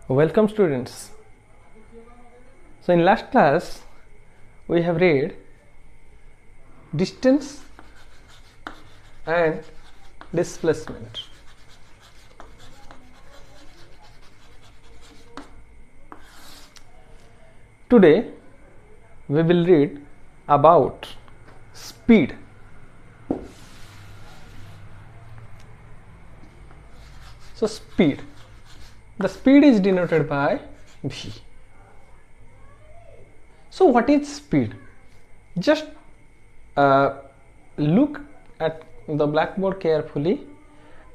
Welcome students. So in last class we have read distance and displacement. Today we will read about speed. So speed. The speed is denoted by v. So what is speed? Just look at the blackboard carefully,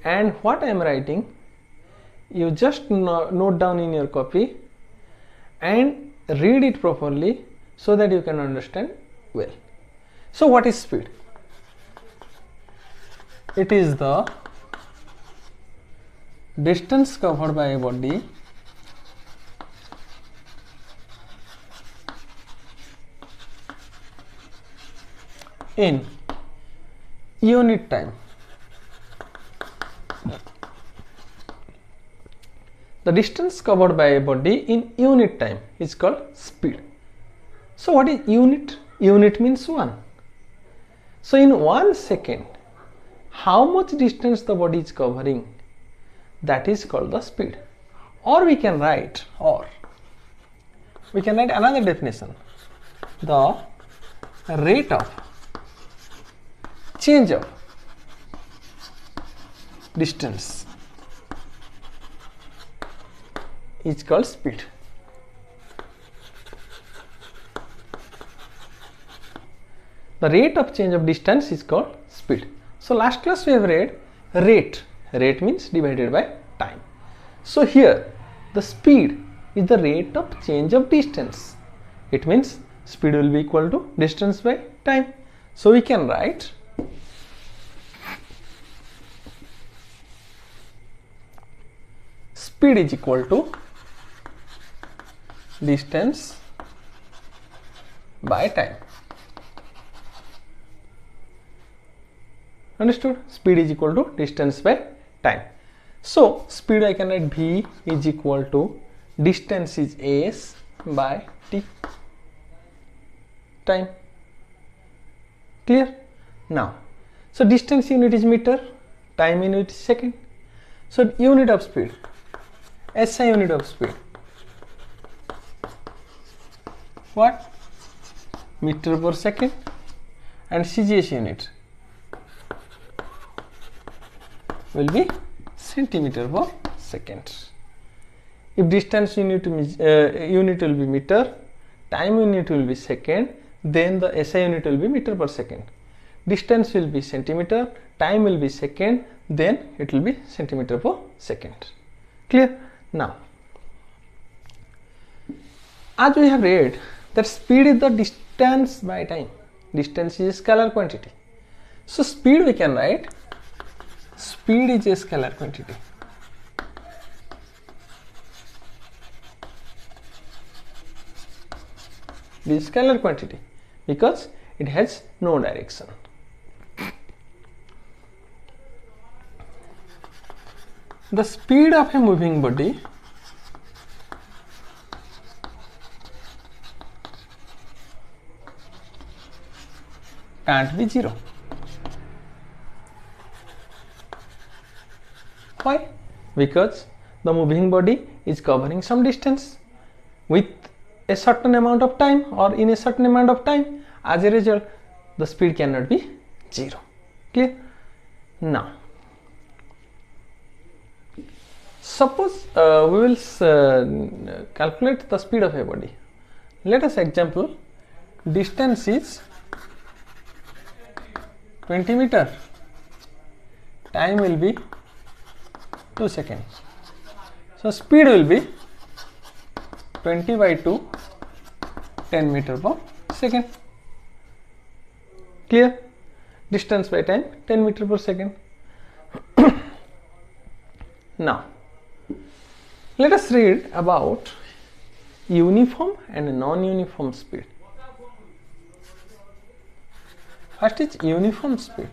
and what I am writing you just note down in your copy and read it properly so that you can understand well. So what is speed? It is the distance covered by a body in unit time. The distance covered by a body in unit time is called speed. So what is unit? Unit means 1. So in 1 second, how much distance the body is covering, that is called the speed. Or we can write another definition. The rate of change of distance is called speed. The rate of change of distance is called speed. So last class we have read rate. Rate means divided by time. So here the speed is the rate of change of distance. It means speed will be equal to distance by time. So we can write speed is equal to distance by time. Understood? Speed is equal to distance by time. So speed I can write v is equal to distance is s by t, time. Clear? Now, so distance unit is meter, time unit is second. So unit of speed, SI unit of speed, what? Meter per second, and CGS unit will be centimeter per second. If distance unit will be meter, time unit will be second, then the SI unit will be meter per second. Distance will be centimeter, time will be second, then it will be centimeter per second. Clear? Now, as we have read that speed is the distance by time. Distance is a scalar quantity. So speed we can write speed is a scalar quantity. This is scalar quantity because it has no direction. The speed of a moving body can't be 0. Why? Because the moving body is covering some distance with a certain amount of time or in a certain amount of time. As a result, the speed cannot be 0. Clear? Now, suppose we will calculate the speed of a body. Let us example, distance is 20 meter, time will be 2 seconds. So speed will be 20 by 2, 10 meter per second. Clear? Distance by time, 10 meter per second. Now, let us read about uniform and non-uniform speed. First is uniform speed.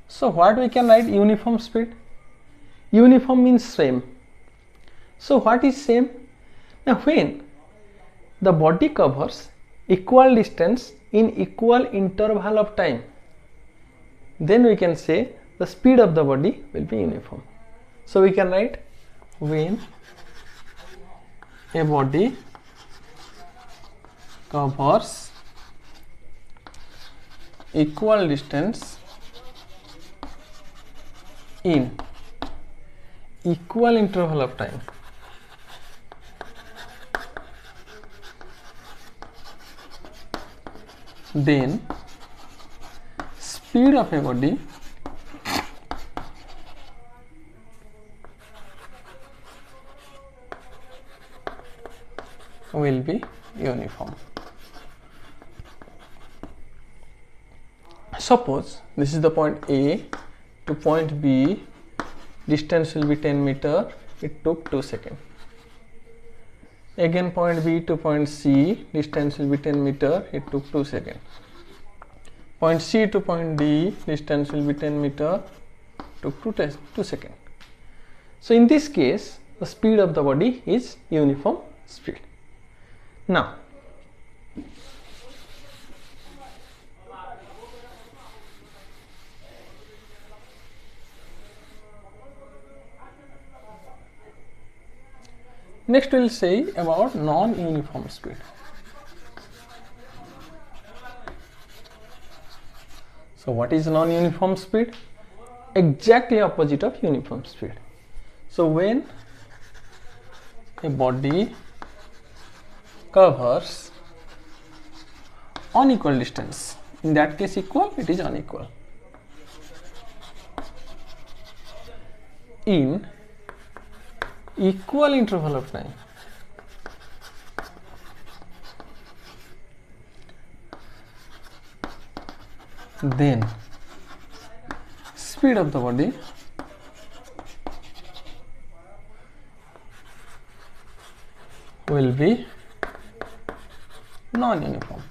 So what we can write uniform speed? Uniform means same. So what is same? Now when the body covers equal distance in equal interval of time, then we can say the speed of the body will be uniform. So we can write when a body covers equal distance in equal interval of time, then speed of a body will be uniform. Suppose this is the point A to point B, distance will be 10 meter, it took 2 seconds. Again point B to point C, distance will be 10 meter, it took 2 seconds. Point C to point D, distance will be 10 meter, took 2 seconds. So in this case, the speed of the body is uniform speed. Now, next we will say about non-uniform speed. So what is non-uniform speed? Exactly opposite of uniform speed. So when a body covers unequal distance, in that case equal, it is unequal, in equal interval of time, then speed of the body will be non-uniform.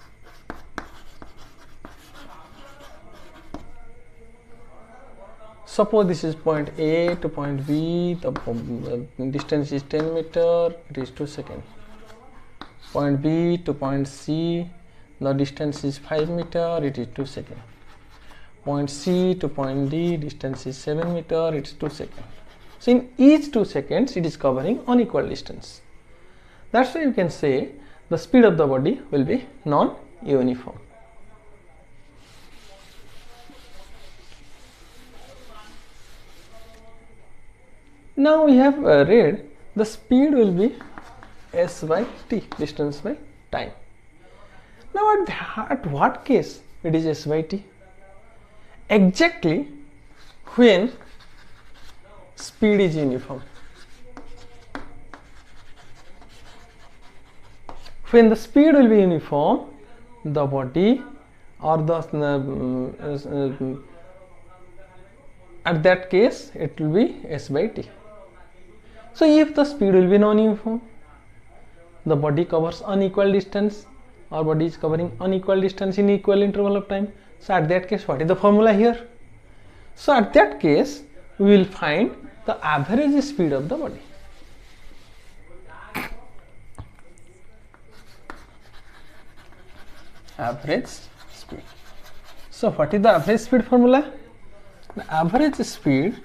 Suppose this is point A to point B, the distance is 10 meter, it is 2 seconds. Point B to point C, the distance is 5 meter, it is 2 seconds. Point C to point D, distance is 7 meter, it is 2 seconds. So in each 2 seconds, it is covering unequal distance. That's why you can say the speed of the body will be non-uniform. Now we have read the speed will be s by t, distance by time. Now at what case it is s by t? Exactly when speed is uniform. When the speed will be uniform, the body or the at that case it will be s by t. So if the speed will be non-uniform, the body covers unequal distance, or body is covering unequal distance in equal interval of time. So at that case, what is the formula here? So at that case, we will find the average speed of the body. Average speed. So what is the average speed formula? The average speed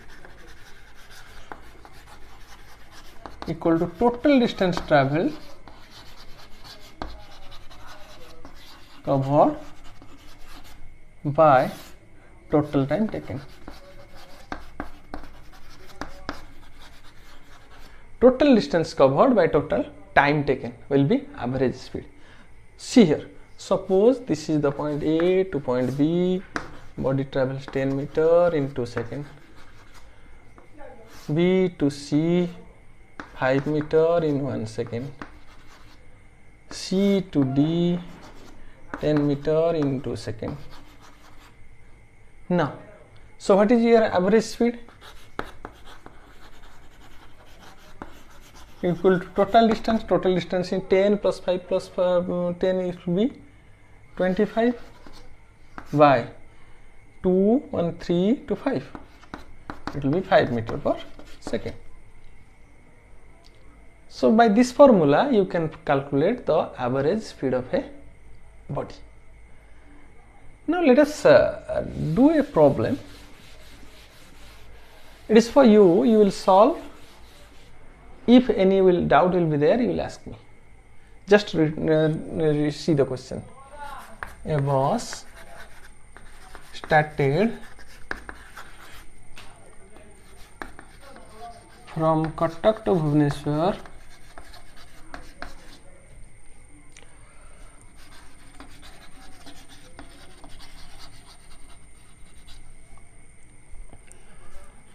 equal to total distance traveled covered by total time taken. Total distance covered by total time taken will be average speed. See here, suppose this is the point A to point B, body travels 10 meter in 2 seconds. B to C, 5 meter in 1 second. C to D, 10 meter in 2 seconds. Now, so what is your average speed? Equal to total distance in 10 plus 5 plus 10, it will be 25 by 2, 1, 3 to 5. It will be 5 meter per second. So by this formula you can calculate the average speed of a body. Now let us do a problem. It is for you, you will solve. If any doubt will be there, you will ask me. Just see the question. A bus started from Cuttack to Bhubaneswar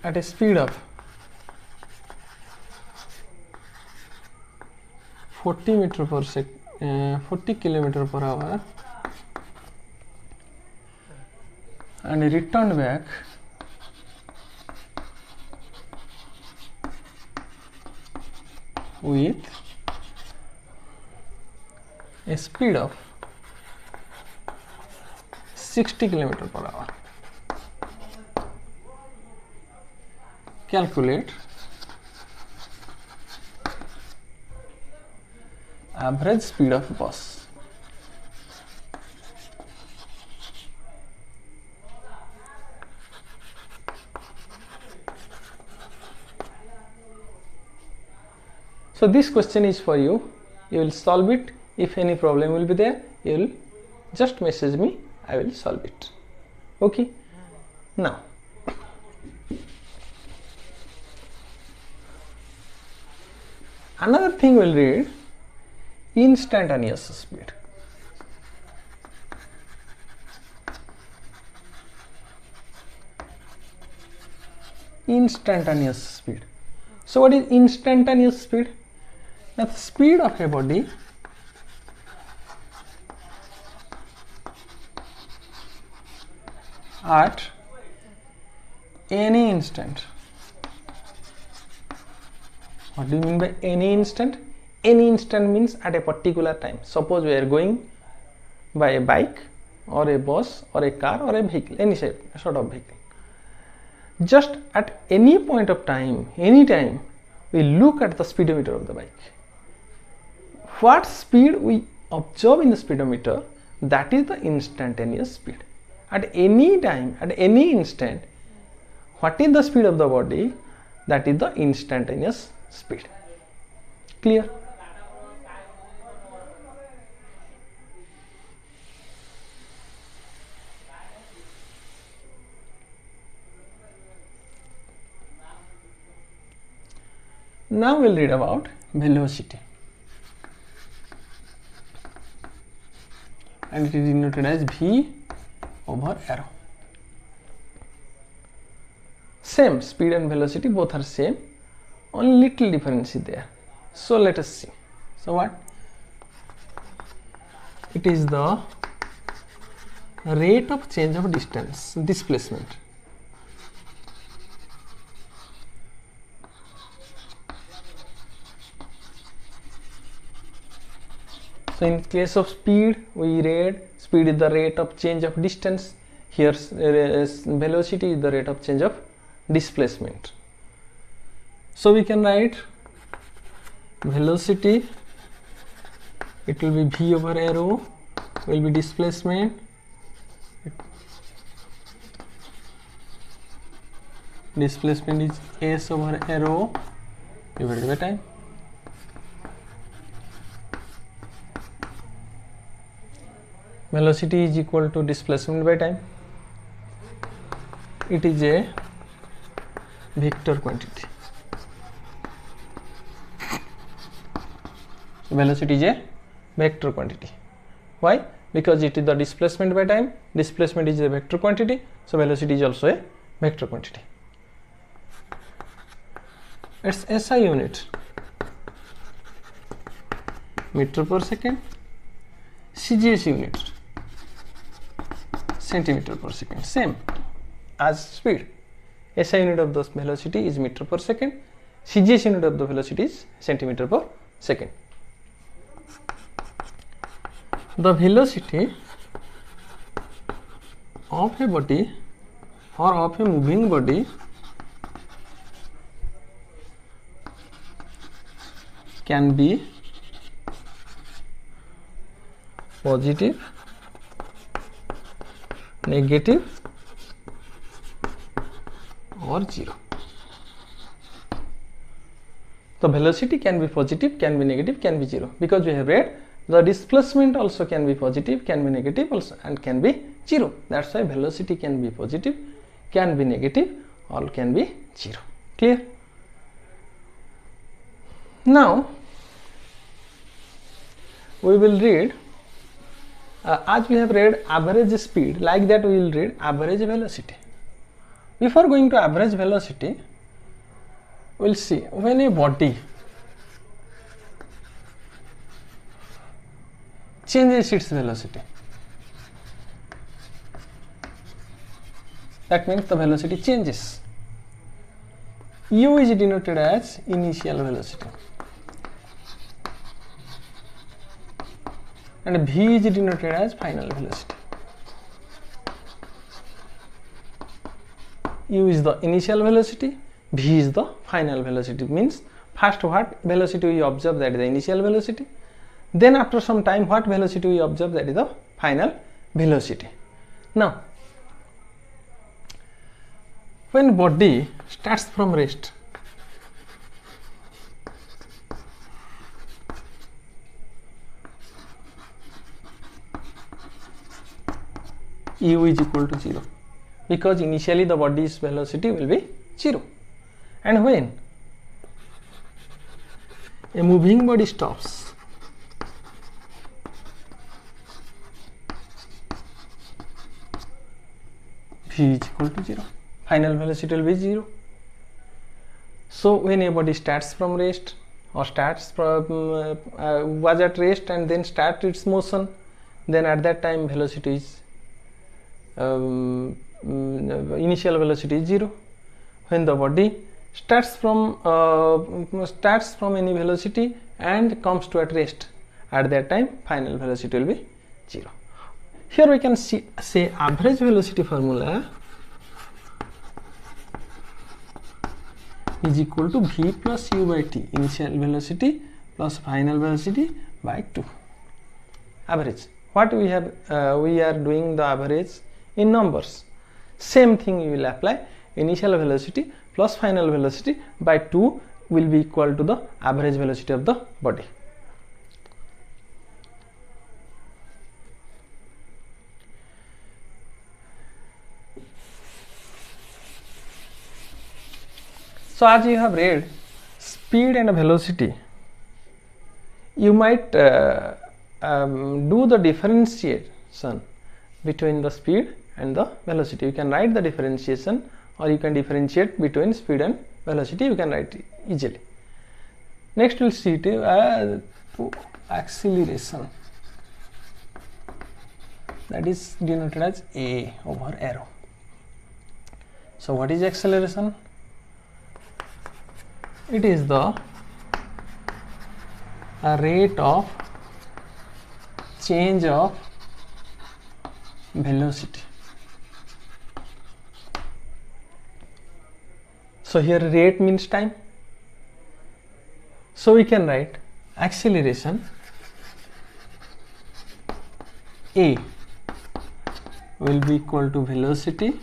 at a speed of 40 km per hour and returned back with a speed of 60 km per hour. Calculate average speed of bus. So this question is for you. You will solve it. If any problem will be there, you will just message me. I will solve it. Okay. Now, another thing we'll read, instantaneous speed. Instantaneous speed. So what is instantaneous speed? The speed of a body at any instant. What do you mean by any instant? Any instant means at a particular time. Suppose we are going by a bike or a bus or a car or a vehicle, any sort of vehicle. Just at any point of time, any time, we look at the speedometer of the bike. What speed we observe in the speedometer, that is the instantaneous speed. At any time, at any instant, what is the speed of the body, that is the instantaneous speed. Clear? Now we'll read about velocity, and it is denoted as V over arrow. Same speed and velocity, both are same, only little difference is there. So let us see. So what? It is the rate of change of distance, displacement. So in case of speed, we read speed is the rate of change of distance. Here velocity is the rate of change of displacement. So we can write velocity, it will be V over arrow, will be displacement, displacement is S over arrow divided by time. Velocity is equal to displacement by time. It is a vector quantity. Velocity is a vector quantity. Why? Because it is the displacement by time. Displacement is a vector quantity, so velocity is also a vector quantity. Its SI unit, meter per second. CGS unit, centimeter per second, same as speed. SI unit of the velocity is meter per second, CGS unit of the velocity is centimeter per second. The velocity of a body or of a moving body can be positive, negative or 0. The velocity can be positive, can be negative, can be 0, because we have read the displacement also can be positive, can be negative also, and can be 0. That's why velocity can be positive, can be negative, or can be 0. Clear? Now we will read, as we have read average speed, like that we will read average velocity. Before going to average velocity, we will see when a body changes its velocity, that means the velocity changes. U is denoted as initial velocity and V is denoted as final velocity. U is the initial velocity, V is the final velocity, means first what velocity we observe, that is the initial velocity, then after some time what velocity we observe, that is the final velocity. Now when body starts from rest, U is equal to 0, because initially the body's velocity will be 0. And when a moving body stops, V is equal to 0, final velocity will be 0. So when a body starts from rest or starts from was at rest and then start its motion, then at that time velocity is initial velocity is 0. When the body starts from any velocity and comes to at rest, at that time final velocity will be 0. Here we can say average velocity formula is equal to V plus U by T, initial velocity plus final velocity by 2. Average. What we have, we are doing the average in numbers. Same thing we will apply. Initial velocity plus final velocity by 2 will be equal to the average velocity of the body. So as you have read speed and velocity, you might do the differentiation between the speed and the velocity. You can write the differentiation, or you can differentiate between speed and velocity. You can write it easily. Next we'll see acceleration, that is denoted as A over arrow. So what is acceleration? It is the rate of change of velocity. So here rate means time. So we can write acceleration A will be equal to velocity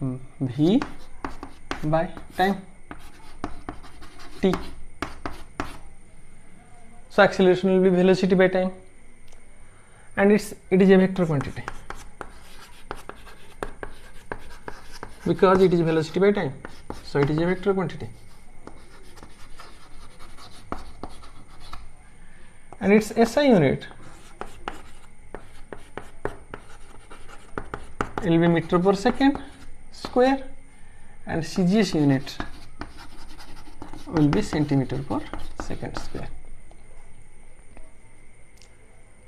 V by time t. So acceleration will be velocity by time, and it is a vector quantity because it is velocity by time. So it is a vector quantity, and its SI unit will be meter per second square, and CGS unit will be centimeter per second square.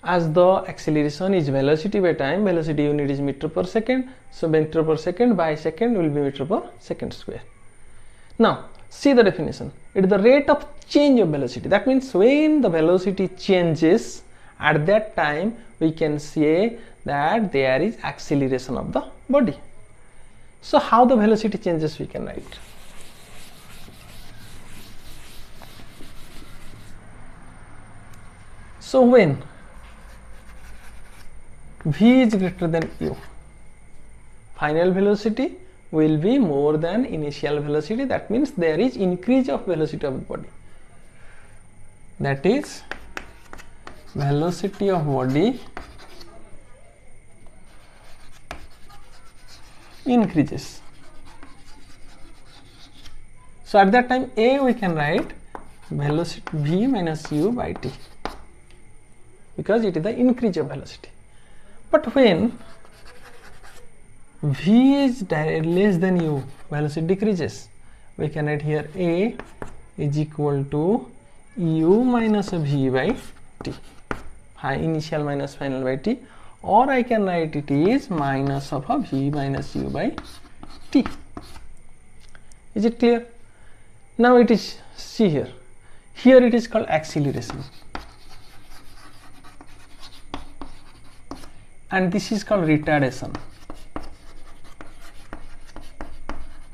As the acceleration is velocity by time, velocity unit is meter per second, so meter per second by second will be meter per second square. Now see the definition. It is the rate of change of velocity. That means when the velocity changes, at that time we can say that there is acceleration of the body. So how the velocity changes we can write. So when v is greater than u, final velocity will be more than initial velocity. That means there is increase of velocity of the body. That is, velocity of body increases. So at that time A, we can write velocity v minus u by t, because it is the increase of velocity. But when v is less than u, velocity decreases. We can write here A is equal to u minus v by t, initial minus final by t, or I can write it is minus of a v minus u by t. Is it clear? Now it is, see here, here it is called acceleration, and this is called retardation,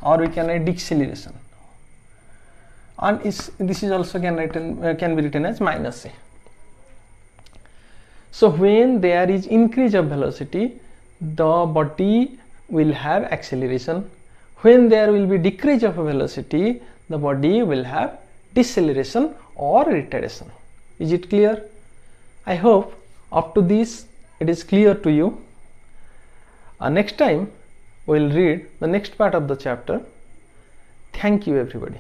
or we can write deceleration, and this is also can be written as minus a. So when there is increase of velocity, the body will have acceleration. When there will be decrease of velocity, the body will have deceleration or retardation. Is it clear? I hope up to this it is clear to you. Next time we will read the next part of the chapter. Thank you everybody.